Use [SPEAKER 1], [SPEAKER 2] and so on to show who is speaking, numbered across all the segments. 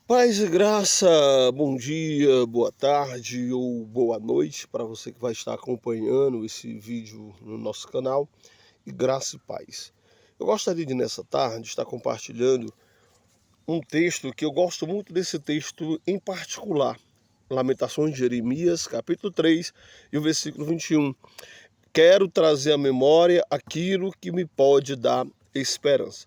[SPEAKER 1] Paz e graça, bom dia, boa tarde ou boa noite para você que vai estar acompanhando esse vídeo no nosso canal. E graça e paz. Eu gostaria de nessa tarde estar compartilhando um texto que eu gosto muito desse texto em particular. Lamentações de Jeremias, capítulo 3 e o versículo 21. Quero trazer à memória aquilo que me pode dar esperança.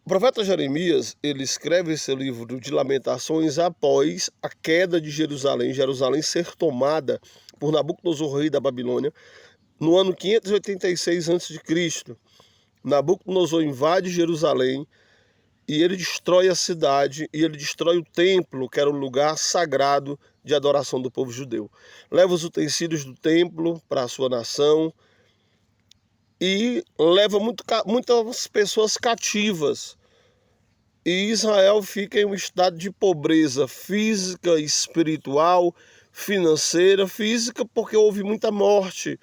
[SPEAKER 1] O profeta Jeremias, ele escreve esse livro de Lamentações após a queda de Jerusalém ser tomada por Nabucodonosor, rei da Babilônia, no ano 586 a.C. Nabucodonosor invade Jerusalém e ele destrói a cidade e ele destrói o templo, que era o lugar sagrado de adoração do povo judeu. Leva os utensílios do templo para a sua nação e leva muitas pessoas cativas. E Israel fica em um estado de pobreza física, espiritual, financeira. Física porque houve muita morte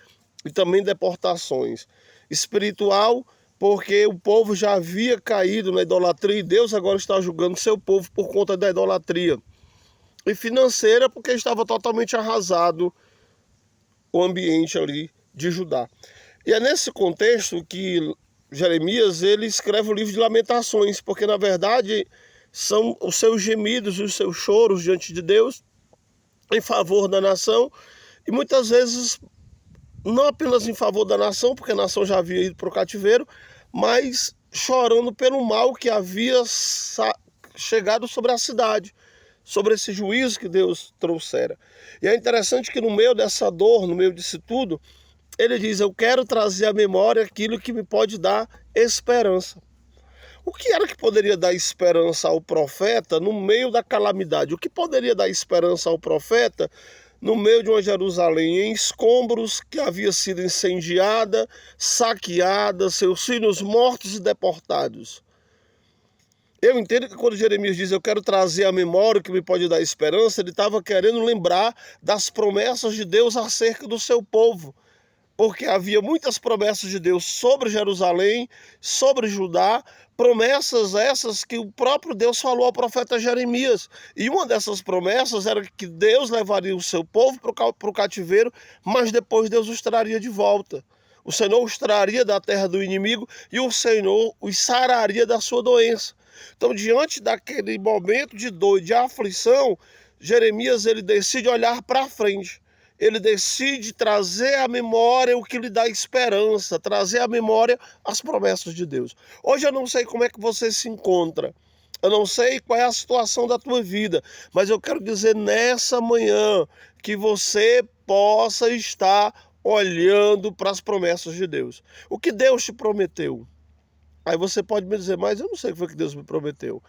[SPEAKER 1] e também deportações. Espiritual porque o povo já havia caído na idolatria e Deus agora está julgando seu povo por conta da idolatria. E financeira porque estava totalmente arrasado o ambiente ali de Judá. E é nesse contexto que Jeremias ele escreve o livro de Lamentações, porque na verdade são os seus gemidos e os seus choros diante de Deus em favor da nação, e muitas vezes não apenas em favor da nação, porque a nação já havia ido para o cativeiro, mas chorando pelo mal que havia chegado sobre a cidade, sobre esse juízo que Deus trouxera. E é interessante que no meio dessa dor, no meio disso tudo, ele diz: eu quero trazer à memória aquilo que me pode dar esperança. O que era que poderia dar esperança ao profeta no meio da calamidade? O que poderia dar esperança ao profeta no meio de uma Jerusalém em escombros, que havia sido incendiada, saqueada, seus filhos mortos e deportados? Eu entendo que quando Jeremias diz eu quero trazer à memória o que me pode dar esperança, ele estava querendo lembrar das promessas de Deus acerca do seu povo. Porque havia muitas promessas de Deus sobre Jerusalém, sobre Judá, promessas essas que o próprio Deus falou ao profeta Jeremias. E uma dessas promessas era que Deus levaria o seu povo para o cativeiro, mas depois Deus os traria de volta. O Senhor os traria da terra do inimigo e o Senhor os sararia da sua doença. Então, diante daquele momento de dor e de aflição, Jeremias ele decide olhar para frente. Ele decide trazer à memória o que lhe dá esperança, trazer à memória as promessas de Deus. Hoje eu não sei como é que você se encontra, eu não sei qual é a situação da tua vida, mas eu quero dizer nessa manhã que você possa estar olhando para as promessas de Deus. O que Deus te prometeu? Aí você pode me dizer, mas eu não sei o que foi que Deus me prometeu.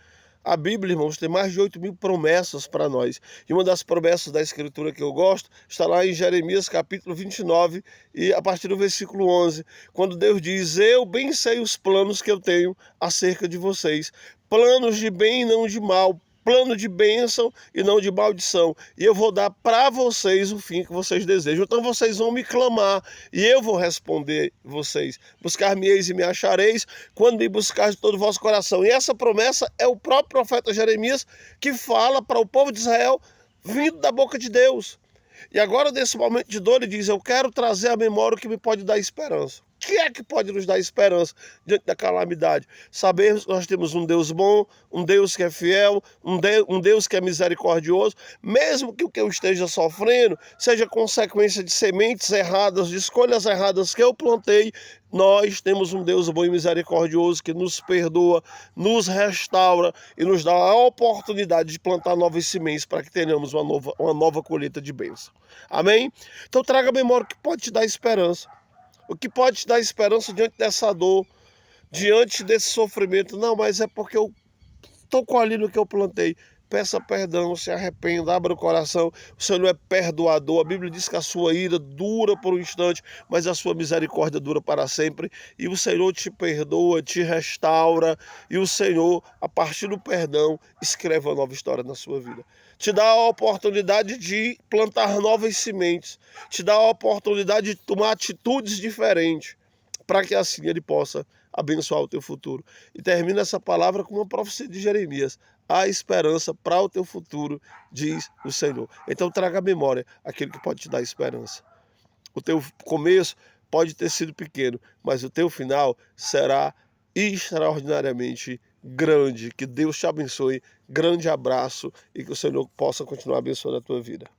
[SPEAKER 1] A Bíblia, irmãos, tem mais de 8.000 promessas para nós. E uma das promessas da Escritura que eu gosto está lá em Jeremias capítulo 29 e a partir do versículo 11, quando Deus diz: eu bem sei os planos que eu tenho acerca de vocês, planos de bem e não de mal, plano de bênção e não de maldição, e eu vou dar para vocês o fim que vocês desejam. Então vocês vão me clamar e eu vou responder vocês. Buscar-me-eis e me achareis quando me buscar de todo o vosso coração. E essa promessa é o próprio profeta Jeremias que fala para o povo de Israel vindo da boca de Deus. E agora, nesse momento de dor, ele diz: eu quero trazer à memória o que me pode dar esperança. O que é que pode nos dar esperança diante da calamidade? Sabermos que nós temos um Deus bom, um Deus que é fiel, um Deus que é misericordioso, mesmo que o que eu esteja sofrendo seja consequência de sementes erradas, de escolhas erradas que eu plantei. Nós temos um Deus bom e misericordioso que nos perdoa, nos restaura e nos dá a oportunidade de plantar novas sementes para que tenhamos uma nova colheita de bênção. Amém? Então traga à memória o que pode te dar esperança. O que pode te dar esperança diante dessa dor, diante desse sofrimento? Não, mas é porque eu estou colhendo o que eu plantei. Peça perdão, se arrependa, abra o coração. O Senhor é perdoador. A Bíblia diz que a sua ira dura por um instante, mas a sua misericórdia dura para sempre. E o Senhor te perdoa, te restaura. E o Senhor, a partir do perdão, escreve uma nova história na sua vida. Te dá a oportunidade de plantar novas sementes. Te dá a oportunidade de tomar atitudes diferentes, para que assim Ele possa abençoar o teu futuro. E termina essa palavra com uma profecia de Jeremias: há esperança para o teu futuro, diz o Senhor. Então traga à memória aquilo que pode te dar esperança. O teu começo pode ter sido pequeno, mas o teu final será extraordinariamente grande. Que Deus te abençoe. Grande abraço e que o Senhor possa continuar abençoando a tua vida.